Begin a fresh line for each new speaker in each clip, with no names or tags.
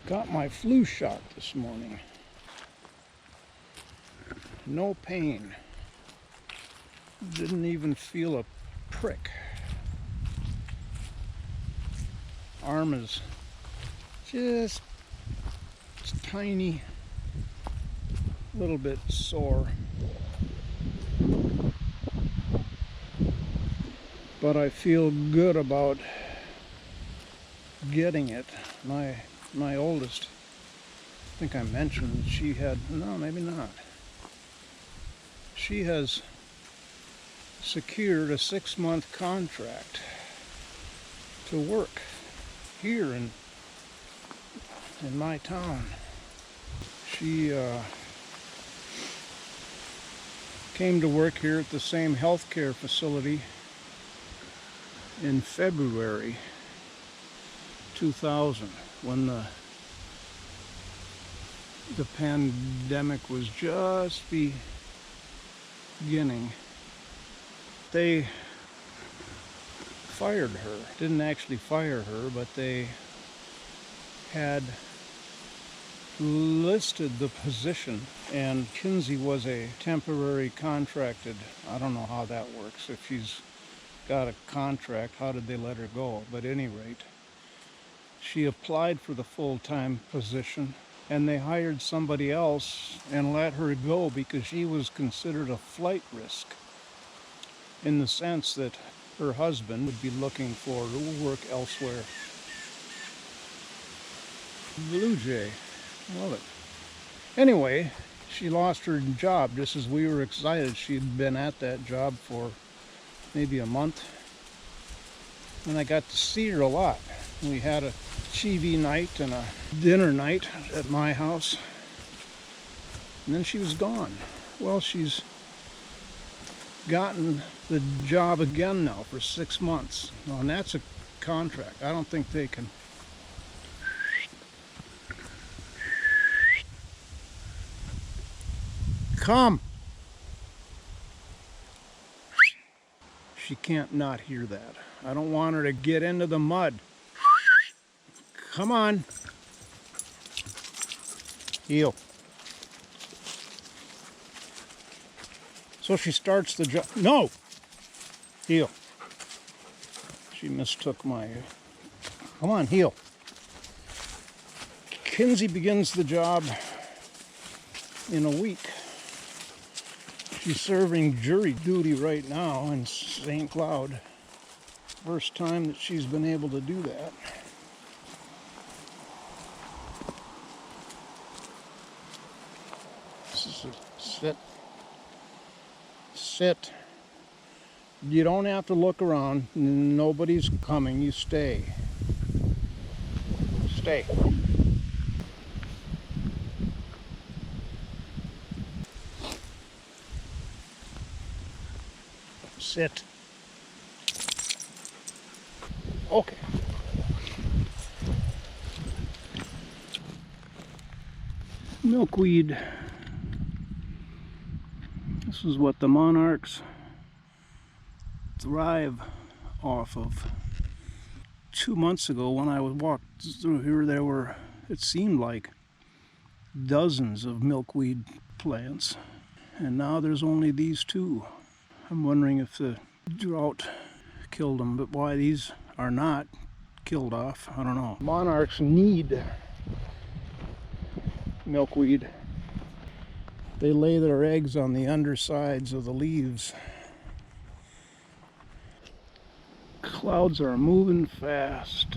Got my flu shot this morning. No pain. Didn't even feel a prick. Arm is just tiny, little bit sore. But I feel good about getting it. My oldest, I think I mentioned that she had, no, maybe not. She has secured a 6-month contract to work here in my town. She came to work here at the same healthcare facility in February 2000. When the pandemic was just beginning. They fired her. Didn't actually fire her, but they had listed the position, and Kinsey was a temporary contracted. I don't know how that works. If she's got a contract, how did they let her go? But at any rate, she applied for the full-time position, and they hired somebody else and let her go because she was considered a flight risk, in the sense that her husband would be looking for work elsewhere. Blue jay, love it. Anyway, she lost her job just as we were excited. She had been at that job for maybe a month, and I got to see her a lot. We had a TV night and a dinner night at my house, and then she was gone. Well, she's gotten the job again now for 6 months. Well, and that's a contract. I don't think they can. Come! She can't not hear that. I don't want her to get into the mud. Come on. Heel. So she starts the job. No! Heel. She mistook my... Come on, heel. Kinsey begins the job in a week. She's serving jury duty right now in St. Cloud. First time that she's been able to do that. Sit. Sit. You don't have to look around. Nobody's coming. You stay. Stay. Sit. Okay. Milkweed. This is what the monarchs thrive off of. 2 months ago when I walked through here, there were, it seemed like, dozens of milkweed plants, and now there's only these two. I'm wondering if the drought killed them, but why these are not killed off, I don't know. Monarchs need milkweed. They lay their eggs on the undersides of the leaves. Clouds are moving fast.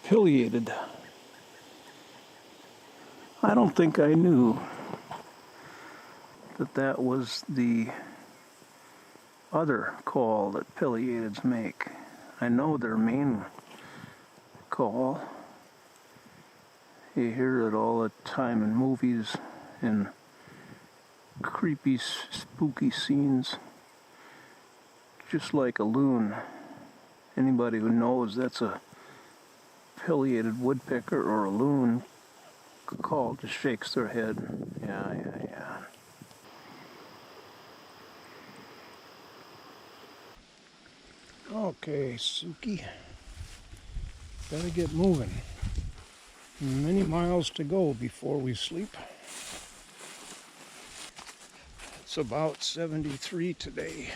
Pileated. I don't think I knew that that was the other call that pileateds make. I know their main call. You hear it all the time in movies, in creepy, spooky scenes. Just like a loon. Anybody who knows that's a pileated woodpecker or a loon call just shakes their head. Yeah. Okay, Suki. Better get moving. Many miles to go before we sleep. It's about 73 today.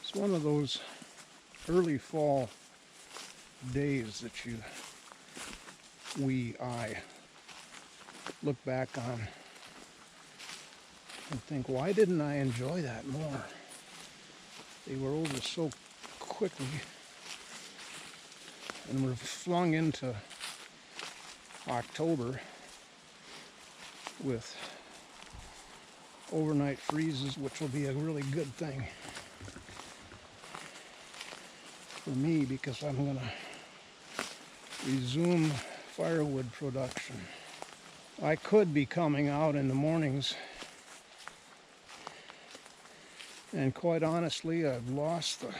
It's one of those early fall days that I look back on and think, why didn't I enjoy that more? They were over so quickly, and we're flung into October with overnight freezes, which will be a really good thing for me because I'm going to resume firewood production. I could be coming out in the mornings, and quite honestly, I've lost the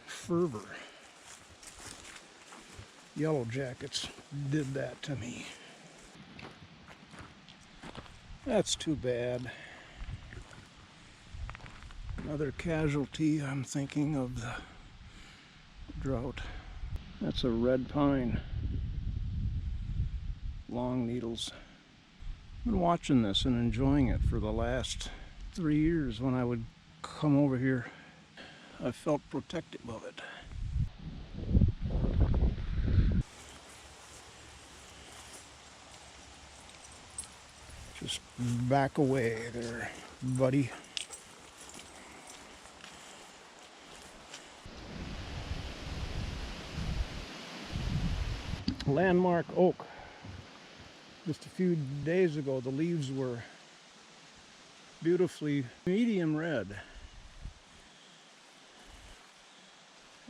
fervor. Yellow jackets did that to me. That's too bad. Another casualty, I'm thinking, of the drought. That's a red pine. Long needles. I've been watching this and enjoying it for the last 3 years. When I would come over here, I felt protective of it. Just back away there, buddy. Landmark oak. Just a few days ago, the leaves were beautifully medium red,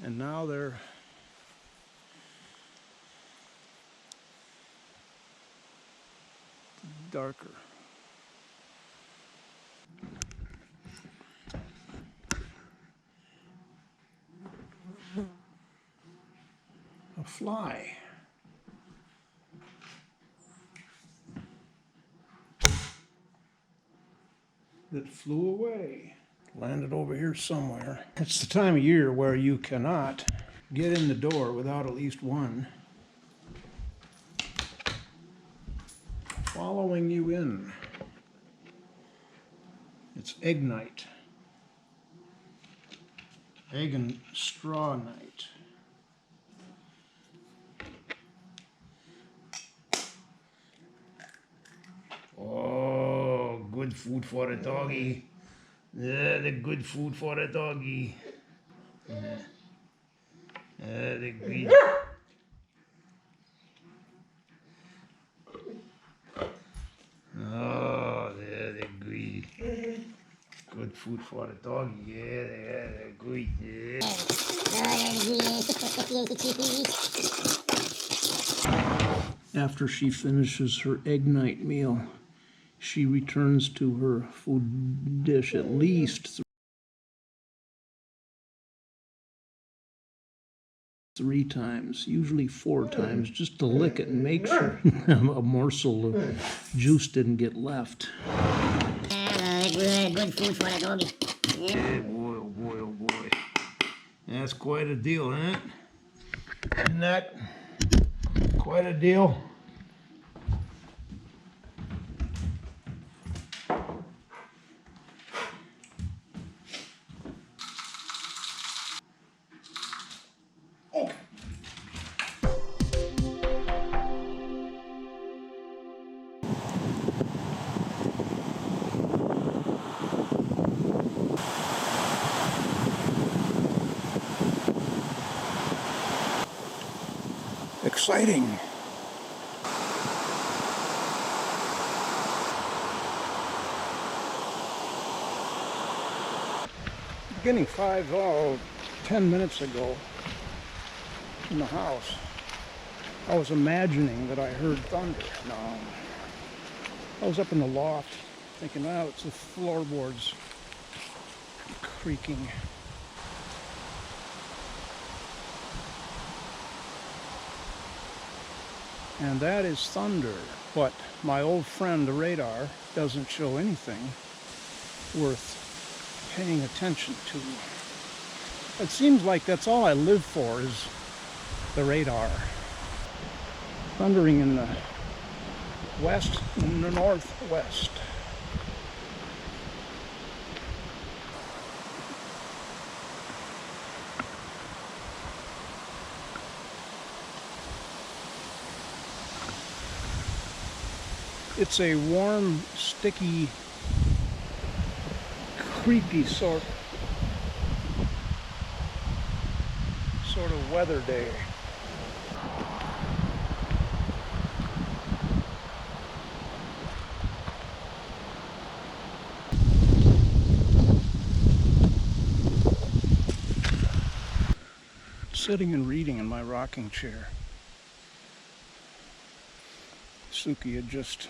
and now they're darker. A fly. That flew away. Landed over here somewhere. It's the time of year where you cannot get in the door without at least one following you in. It's egg night. Egg and straw night. Oh, good food for a doggy. Yeah, the good food for a doggy. The good. Oh, they're good. Good food for a doggy. Yeah, they're good. Yeah. After she finishes her egg night meal, she returns to her food dish at least 3 times, usually 4 times, just to lick it and make sure a morsel of juice didn't get left. Good food for a doggy. Yeah, boy, oh boy, oh boy. That's quite a deal, huh? Isn't that quite a deal? Exciting. Beginning 10 minutes ago in the house, I was imagining that I heard thunder. No, I was up in the loft thinking, oh, it's the floorboards creaking. And that is thunder, but my old friend the radar doesn't show anything worth paying attention to. It seems like that's all I live for is the radar. Thundering in the west and the northwest. It's a warm, sticky, creepy sort of weather day. Sitting and reading in my rocking chair. Suki had just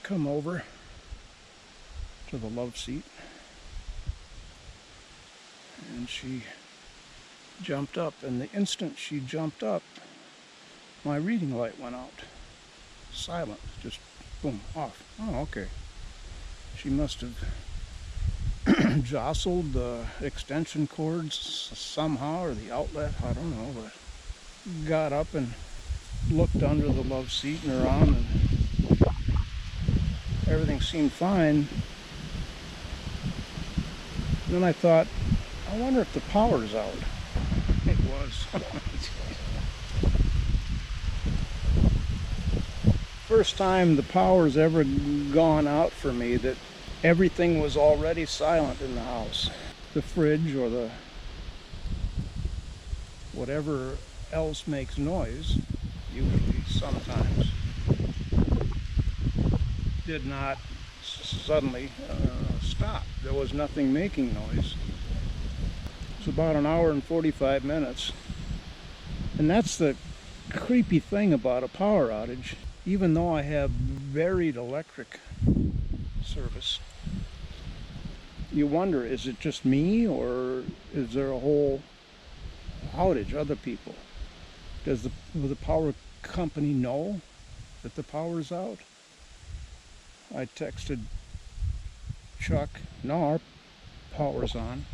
come over to the love seat, and she jumped up, and the instant she jumped up, my reading light went out. Silent, just boom, off. Oh, okay. She must have jostled the extension cords somehow, or the outlet, I don't know, but got up and looked under the love seat and around, and everything seemed fine. And then I thought, I wonder if the power's out. It was. First time the power's ever gone out for me that everything was already silent in the house. The fridge or the whatever else makes noise, usually, sometimes, did not suddenly stop. There was nothing making noise. It was about an hour and 45 minutes. And that's the creepy thing about a power outage. Even though I have varied electric service, you wonder, is it just me, or is there a whole outage, other people? Will the power company know that the power's out? I texted Chuck, no, our power's on.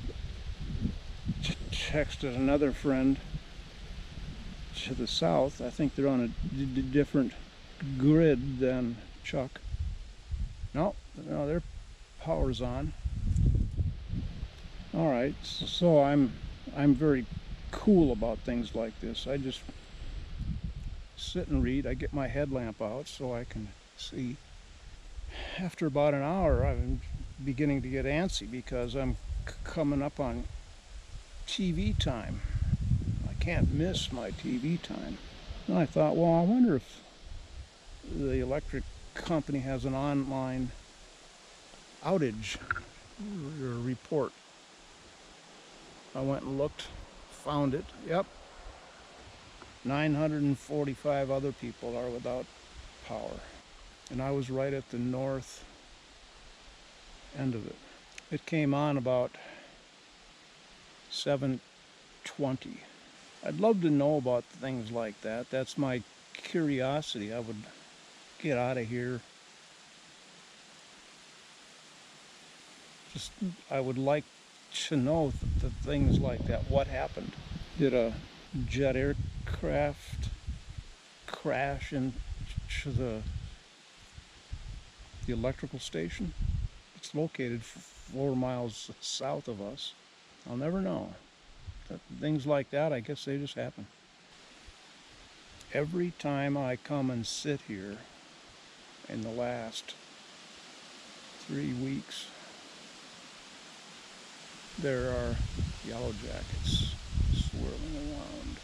Texted another friend to the south. I think they're on a different grid than Chuck. No, their power's on. All right, so I'm very cool about things like this. I just sit and read. I get my headlamp out so I can see. After about an hour, I'm beginning to get antsy because I'm coming up on TV time. I can't miss my TV time. And I thought, well, I wonder if the electric company has an online outage report. I went and looked, found it. Yep. 945 other people are without power. And I was right at the north end of it. It came on about 7:20. I'd love to know about things like that. That's my curiosity. I would get out of here. Just, I would like to know the things like that. What happened? Did a jet aircraft crash into the electrical station? It's located 4 miles south of us. I'll never know. Things like that, I guess they just happen. Every time I come and sit here in the last 3 weeks, there are yellow jackets swirling around.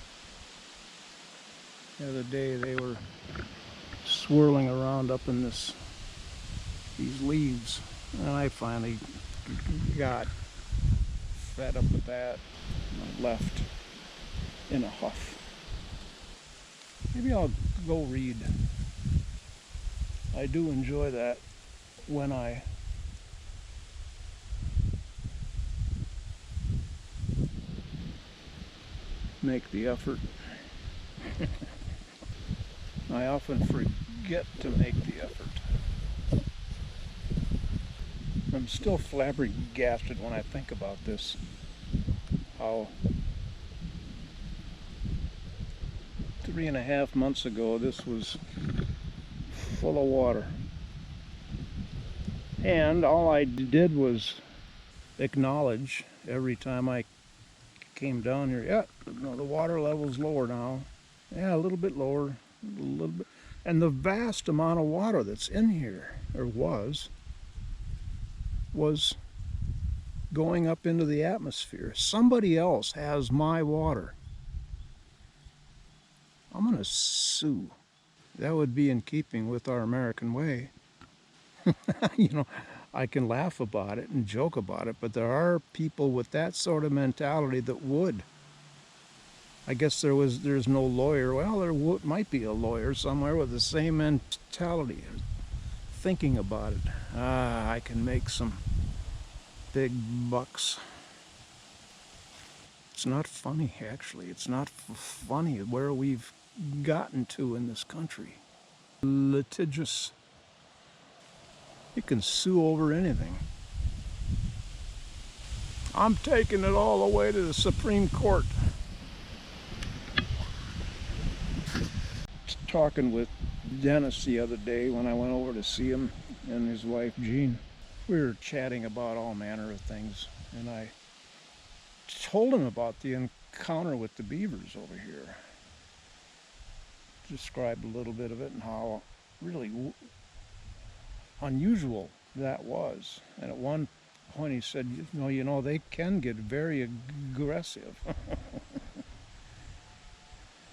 The other day they were swirling around up in these leaves, and I finally got fed up with that and I left in a huff. Maybe I'll go read. I do enjoy that when I make the effort. I often forget to make the effort. I'm still flabbergasted when I think about this. How 3.5 months ago this was full of water. And all I did was acknowledge every time I came down here, yeah, no, the water level's lower now. Yeah, a little bit lower, a little bit. And the vast amount of water that's in here, or was going up into the atmosphere. Somebody else has my water. I'm gonna sue. That would be in keeping with our American way. You know, I can laugh about it and joke about it, but there are people with that sort of mentality that would. I guess there's no lawyer. Well, there might be a lawyer somewhere with the same mentality, thinking about it. I can make some big bucks. It's not funny, actually. It's not funny where we've gotten to in this country. Litigious. You can sue over anything. I'm taking it all the way to the Supreme Court. Talking with Dennis the other day when I went over to see him and his wife Jean. We were chatting about all manner of things, and I told him about the encounter with the beavers over here. Described a little bit of it and how really unusual that was. And at one point he said, you know, they can get very aggressive.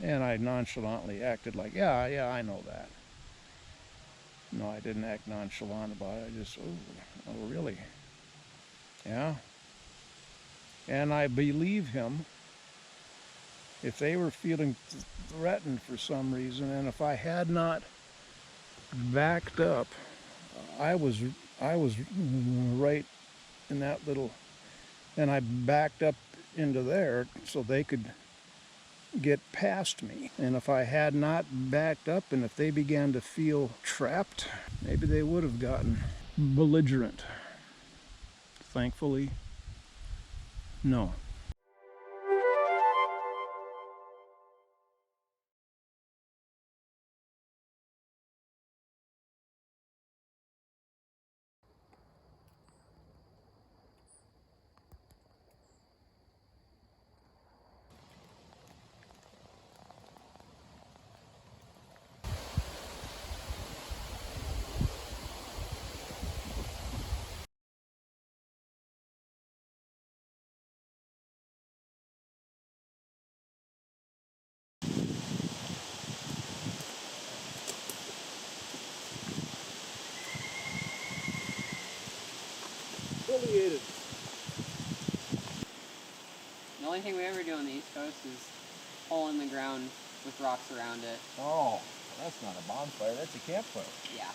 And I nonchalantly acted like, yeah, I know that. No, I didn't act nonchalant about it. I just, oh, really? Yeah. And I believe him. If they were feeling threatened for some reason, and if I had not backed up, I was right in that little, and I backed up into there so they could get past me. And if I had not backed up, and if they began to feel trapped, maybe they would have gotten belligerent. Thankfully, no. Affiliated.
The only thing we ever do on the East Coast is hole in the ground with rocks around it.
Oh, that's not a bonfire, that's a campfire.
Yeah.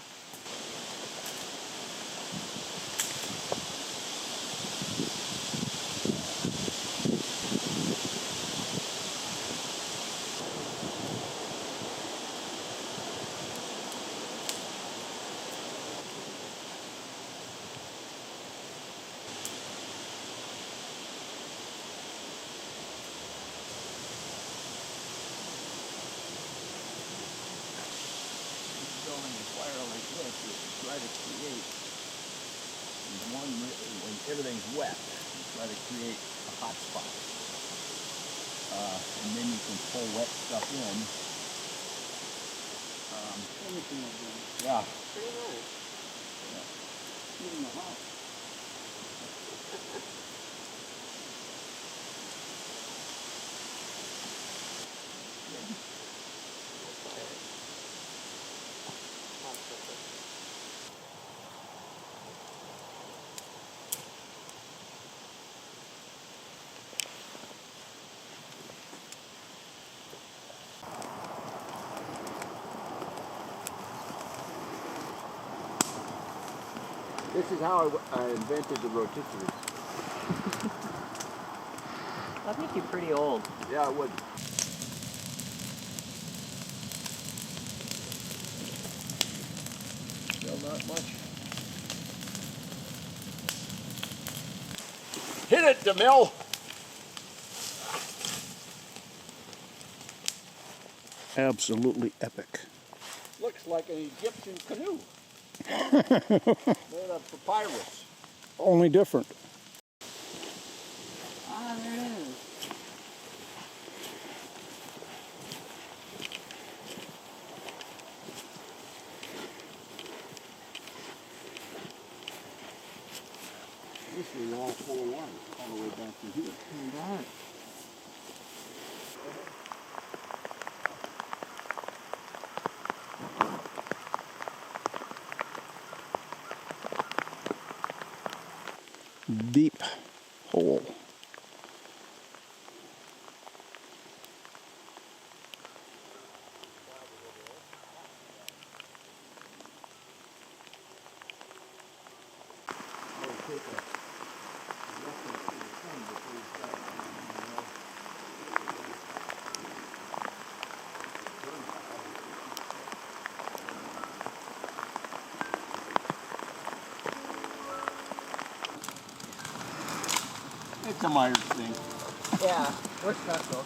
to create when everything's wet, you try to create a hot spot. And then you can pull wet stuff in.
Anything like that.
Yeah.
Pretty nice.
Even the house. This is how I invented the rotisserie.
That'd make you pretty old.
Yeah, it would. Still not much. Hit it, DeMille!
Absolutely epic.
Looks like an Egyptian canoe. Made of papyrus.
Only different.
Ah, there it is.
This is all full of water, all the way back to here.
That.
Deep hole.
It's a Myers thing.
Yeah, we're special.